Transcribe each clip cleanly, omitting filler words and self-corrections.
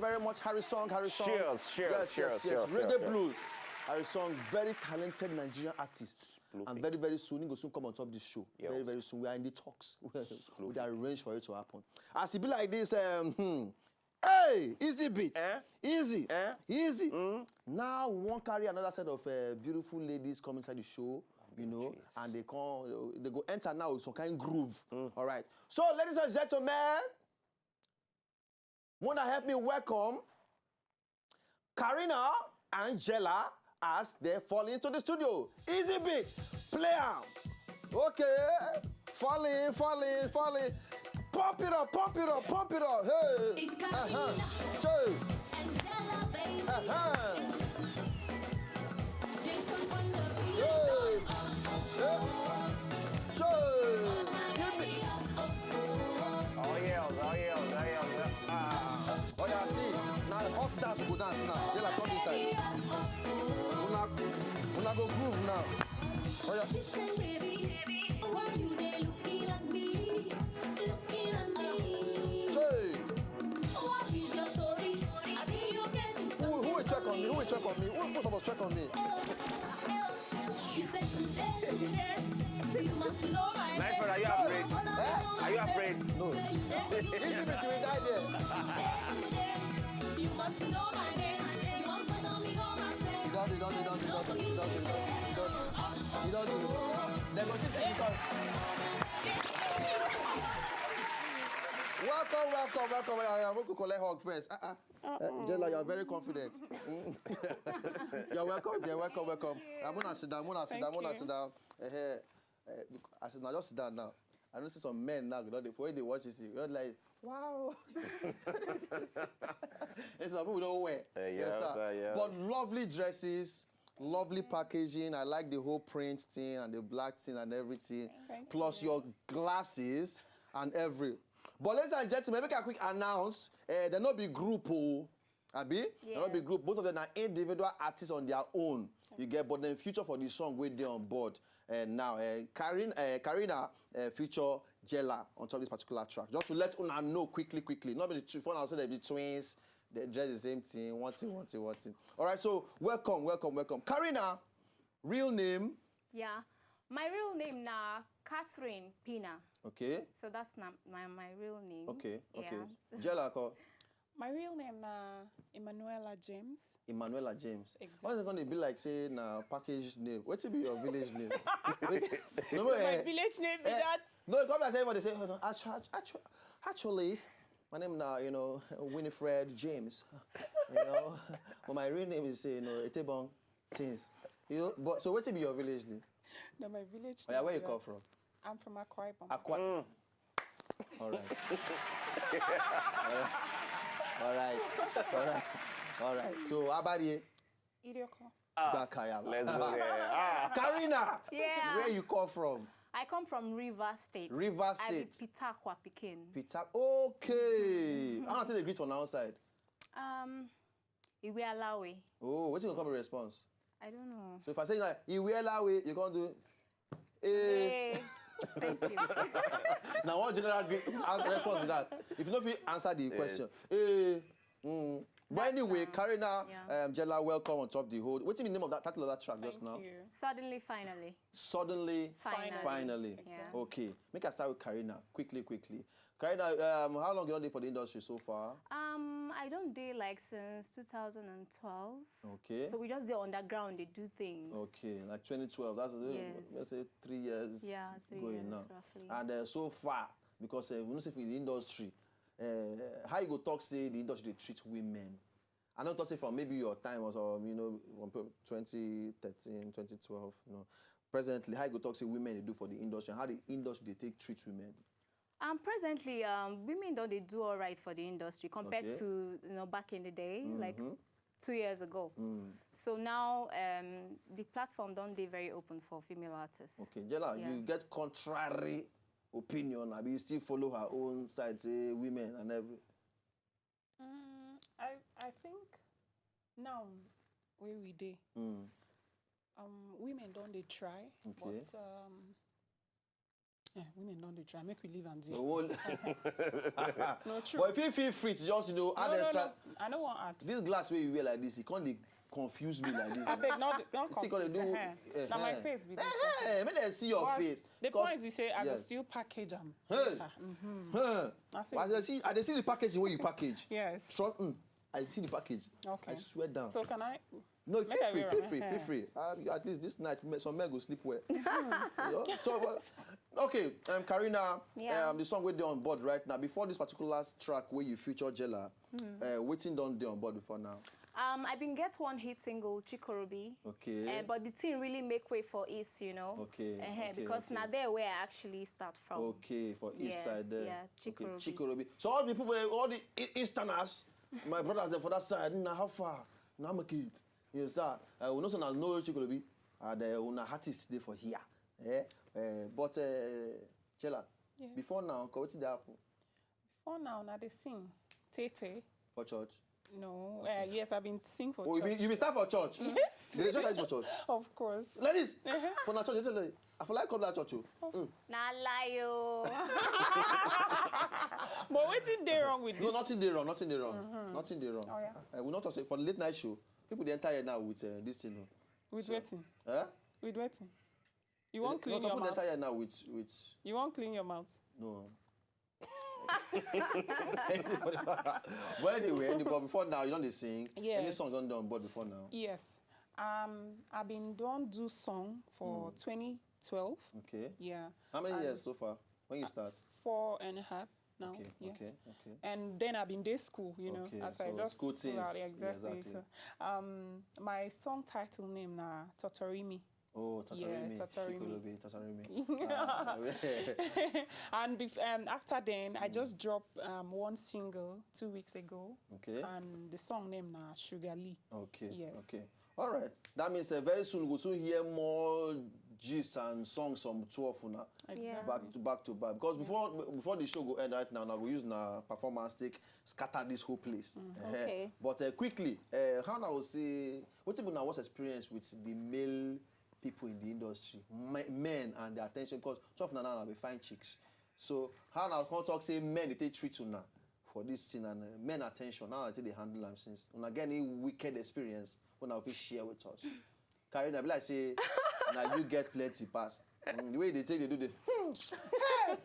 very much, Harrison. Cheers. Reggae blues. Harrison, very talented Nigerian artist. And very, very soon, he will soon come on top of this show. Yes. Very, very soon. We are in the talks. We are arranged for it to happen. As it be like this, hey, easy beat. Easy. Easy. Now, we won't carry another set of beautiful ladies come inside the show, you know, and they go enter now with some kind of groove. All right. So, ladies and gentlemen, want to help me welcome Karina and Jella as they fall into the studio. Easy beat. Play out. Okay. Falling. Pump it up. Hey. It's Karina and Jella, baby. Just come on the beat. Give me. Oh yeah. Oh yeah, see. Now off dance we go dance now. Jella, come this side. Una go groove now. Oh yeah. Listen, baby, why you there looking at me? Hey. What is your story? I think you're getting something. Who will check on me? Who's supposed to check on me? You said today, you must know my name. Nice, are you afraid? Are you afraid? No. Easy beat, we die there. You must know my name. You want to know me, go my place. He don't do it. They're going to sing this song. Welcome. I'm going to collect hug first. Jella, you're very confident. You're welcome. I'm going to sit down. I said, now just sit down now. I don't see some men now, before they watch this, you're like, wow. It's some people don't wear. Yeah. But lovely dresses, lovely packaging. I like the whole print thing and the black thing and everything. Plus your glasses and every. But ladies and gentlemen, make a quick announce. There not be group, Abi? Yes. There not be group. Both of them are individual artists on their own. You get, but then future for the song with them on board. Now, Karina feature Jella on top of this particular track. Just to let una know quickly. Not be the two. For now, say they be twins. They dress the same thing. One thing. All right. So welcome. Karina, real name? Yeah, my real name now Catherine Pina. Okay. So that's not my real name. Okay. Yeah. Jella, my real name na Emanuela James. Exactly. What is it going to be like, say, na package name? What will be your village name? No, my village name is that. No, come and say everybody say, oh, no, actually, my name now, Winifred James. But my real name is, Etebong Things. But so what will be your village name? No, my village name. Oh, yeah, where you come from? I'm from Akwa Ibom. All right. So, how about you? Idioko. Let's go there. Karina! Yeah. Where you come from? I come from River State. River State. I'm Pt.4 Pekin. Okay. How do they greet from the outside? Iwe Alawi. Oh, what's going to come in response? I don't know. So if I say like Iwe Alawi, you can't do Hey. Thank you. Now, what general response with that? If you don't feel answer the question. But anyway, Karina, Jella, welcome on top of the whole. What's the name of that title of that track just now? Thank you. Suddenly, Finally. Yeah. Okay. Make us start with Karina. Quickly. Karina, how long you done for the industry so far? I don't do like since 2012. Okay. So we just do underground, they do things. Okay, like 2012. That's let's say 3 years. Yeah, 3 going years now. roughly. And so far, because we know say for the industry, how you go talk say the industry they treat women? I don't talk say from maybe your time or so, from 2013, 2012. Presently, how you go talk say women they do for the industry? And how the industry they treat women? Presently, women don't they do all right for the industry compared to back in the day, like 2 years ago. So now the platform don't they very open for female artists. Okay, Jella, you get contrary opinion. I mean, you still follow her own side, say women and every. I think now where we dey, women don't they try, but women don't try. Make we live and see. No, true. But if you feel free to just, add extra. No. I don't want add. This glass where you wear like this, it can't confuse me like this. I beg, not confuse. Now my face be this. Make them see your face. The point we say, I will still package them. I see the packaging when you package. Yes. Trust, I see the package. Okay. I swear down. So can I? No, feel free. At least this night, some men go sleep well. So, okay, Karina, the song we're on board right now. Before this particular track where you feature Jella, waiting down there on board before now. I've been get one hit single, Chikorobi. Okay. But the thing really make way for East, Okay. Because now there where I actually start from. Okay, for East side there. Yeah, Chikorobi. Okay, Chikorobi. So all the people, all the Easterners, my brothers there for that side, now how far? Now I'm a kid. Yes, sir. We know some know Chikorobi. The artist there for here. But Jella, before now, what's the apple? Before now they sing Tete. For church? No. Yes, I've been singing for church. You been start for church? Yes. Did they just for church? Of course. Ladies, for that church, I feel like come that church too. Nah lie yo. But what's there wrong with this? No, nothing there wrong. Nothing there wrong. Oh yeah. We not talk for the late night show. People the entire now with this thing. With waiting. Huh? With waiting. You won't clean your mouth. The entire now with. You won't clean your mouth. No. But anyway, but before now, you don't sing. Yes. Any songs on board before now? Yes. I've been do song for 2012. Okay. Yeah. How many years so far? When you start? 4.5 now. Okay. Yes. Okay. And then I've been day school, as so I just school things. Out, exactly. Yeah, exactly. So, my song title name na Totorimi. Oh, Tatarimi. And after then, I just dropped one single 2 weeks ago. Okay. And the song name na Sugar Lee. Okay. Yes. Okay. All right. That means very soon we'll soon hear more gist and songs from two of you now. Exactly. Back to back. Because before the show go end right now, we use na performance take scatter this whole place. Okay. But quickly, how now say what people now what's experience with the male people in the industry, men and their attention, because some of them now be fine chicks. So how now can talk say men they take treat to now for this thing and men attention now until they handle them since. When again any wicked experience, when I will share with us. Karina, be like say now you get plenty pass. The way they take they do the hey,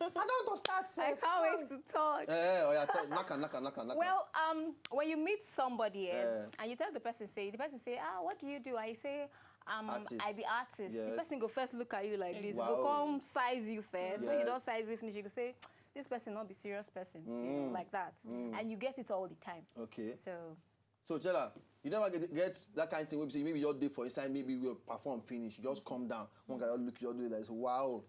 I don't start I can't wait to talk. Knock. Well, when you meet somebody and you tell the person say, what do you do? And you say, I be artist. Yes. The person go first look at you like this. Wow. Go come size you first. Yes. When you don't size you finish, you go say, this person not be serious person. Like that. And you get it all the time. Okay. So Jella, you never get that kind of thing where you say maybe your day for inside, maybe we'll perform finish. You just come down. One guy will look you do like wow.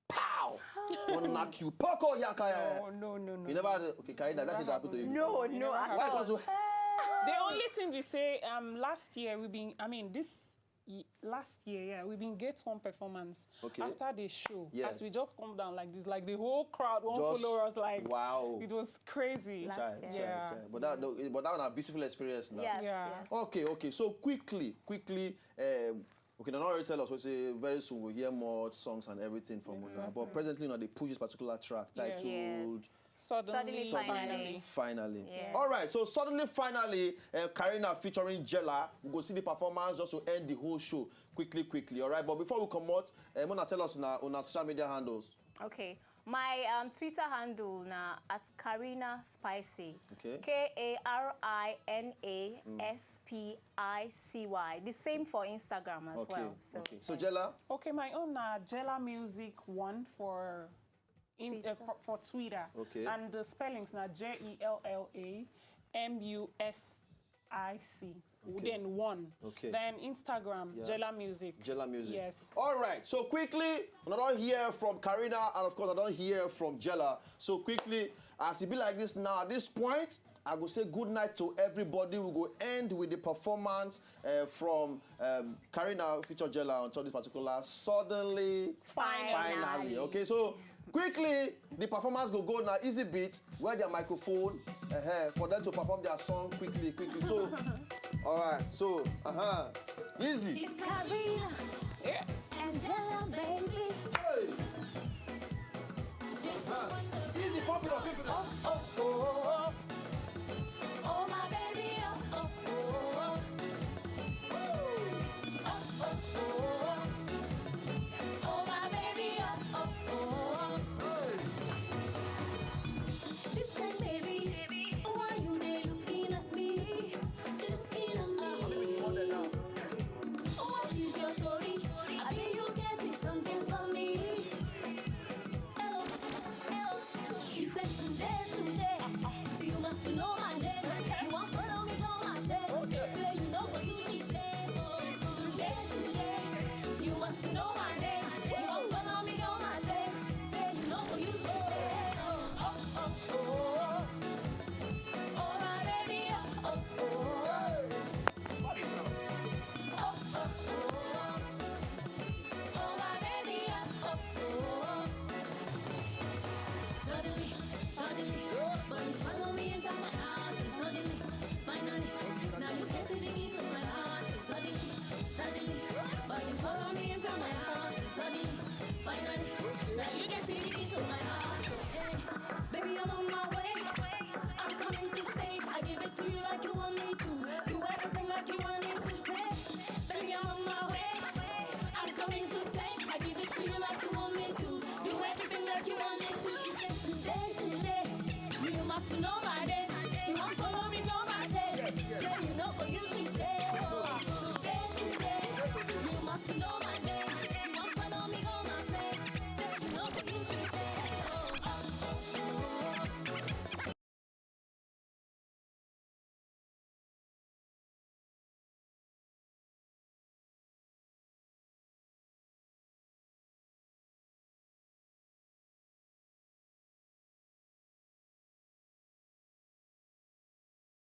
Pow! Don't knock you. Poko yaka. No. You never okay, Karina, that happened to you. no. Why can't you The only thing we say, last year we've been get one performance after the show. Yes. As we just come down like this, like the whole crowd won't follow us. Like wow, it was crazy. Chai. But that was a beautiful experience now. Yes. Okay. So quickly. Okay, now already tell us. We say very soon we'll hear more songs and everything from us. But presently, they push this particular track titled. Suddenly, finally. Yeah. All right, so suddenly, finally, Karina featuring Jella. We'll go see the performance just to end the whole show quickly. All right, but before we come out, Mona, tell us on our social media handles. Okay. My Twitter handle na at Karina Spicy. Okay. KarinaSpicy. The same for Instagram as well. So Jella? Okay, my own Jella Music 1 for Twitter. Okay. And the spellings now JellaMusic. Okay. Then 1. Okay. Then Instagram, Jella Music. Yes. All right. So quickly, I don't hear from Karina, and of course I don't hear from Jella. So quickly, as it be like this now, at this point, I will say good night to everybody. We will end with the performance from Karina feature Jella until this particular suddenly, finally. Okay, so quickly, the performance go now. Easy beat, wear their microphone for them to perform their song quickly. So, all right. So, easy. It's Karina and Jella, baby. Hey. pump it up, keep it up. Oh my baby, oh oh oh. Oh my baby, oh oh. This time, baby, why you there looking at me? Looking at me. What is your story? Are you getting something from me? Hello, hello. You said today, you must know my name. You want follow me on my desk. Say you know what you need today, you must know my name. You want follow me on my desk. Say you know what you need. Oh oh oh. Oh my baby, oh oh oh. What is up? Oh oh oh. Oh my baby, oh oh. Suddenly, but you follow me into my house. And suddenly, finally, now you get to the key to my heart. And suddenly, but you follow me into my house. And suddenly, finally, now you get to the key to my heart. Hey, baby, I'm on my way. I'm coming to stay. I give it to you like you want me to. Do everything like you want me to say. Baby, I'm on my way. I'm coming to stay. I give it to you like you want me to. Do everything like you want me to. You say today, you must know my name. You want follow